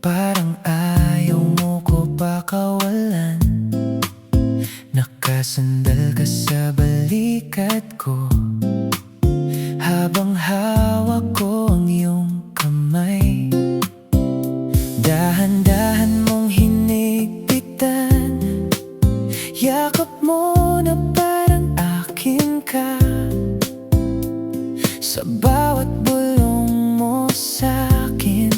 Parang ayaw mo ko pakawalan. Nakasandal ka sa balikat ko, habang hawak ko ang iyong kamay. Dahan-dahan mong hinigpitan, yakap mo na parang akin ka. Sa bawat bulong mo sa'kin,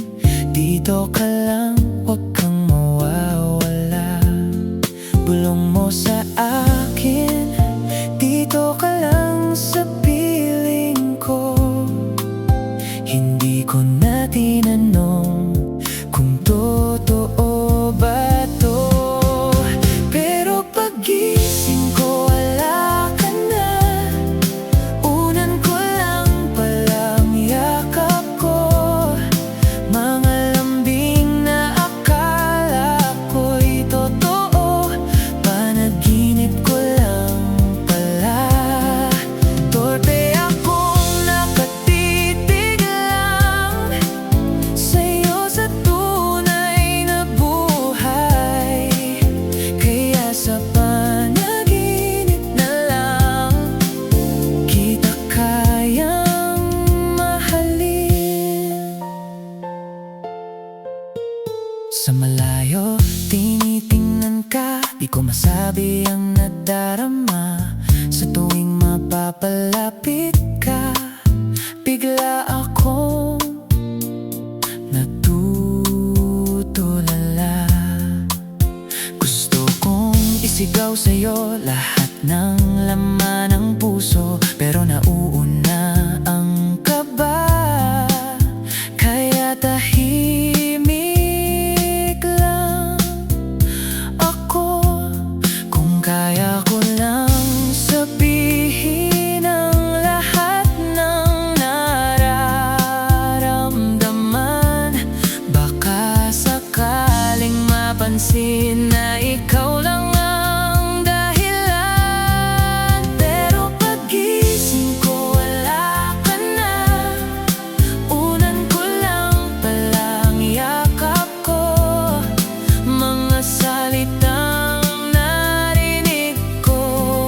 dito ka lang, huwag kang mawawala. Bulong mo sa akin, dito ka lang sa piling ko. Hindi ko na tinanong kung totoo ba to, pero paggising ko wala ka na. Unan ko lang palang yakap ko, mga lambing na akala ko'y totoo. Panaginip ko lang pala. Torpe akong nakatitig lang sa'yo sa tunay na buhay. Kaya sa panaginip na lang kita kayang mahalin. Sa malayo, tinitingnan ka, di ko masabi ang nadarama. Sa tuwing mapapalapit ka, bigla akong natutulala. Gusto kong isigaw sa'yo lahat ng laman ng puso, pero nauuna ang kaba. Kaya tahimik lang ako. Kung kaya ko lang sabihin ang lahat ng nararamdaman, baka sakaling mapansin na ikaw lang ang dahilan. Pero paggising ko wala ka na. Unan ko lang palang yakap ko, mga salitang narinig ko.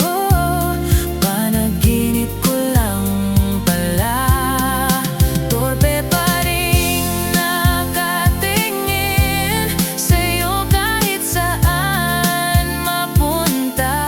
Panaginip ko lang pala. Torpe pa rin nakatingin sa'yo kahit saan mapunta.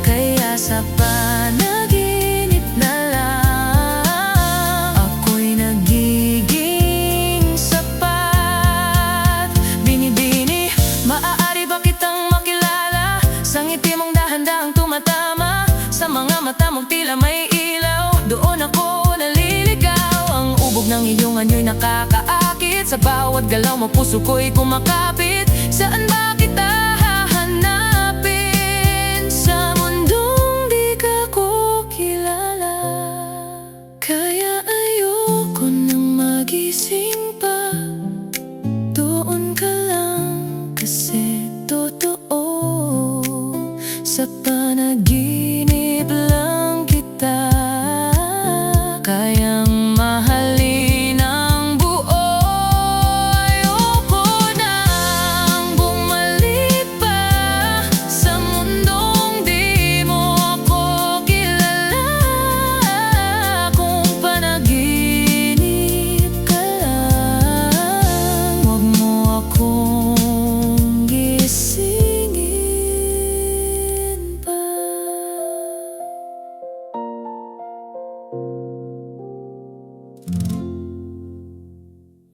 Kaya sa panaginip na lang ako'y nagiging sapat. Binibini, maaari ba kitang makilala? Sa ngiti mong dahan-dahang tumatama, sa mga mata mong tila may ilaw, doon ako naliligaw. Ang ubog ng iyong anyo'y nakakaakit, sa bawat galaw mo puso ko'y kumakapit. Saan ba kita hahanapin sa mundong di ka ko kilala? Kaya ayoko nang magising pa.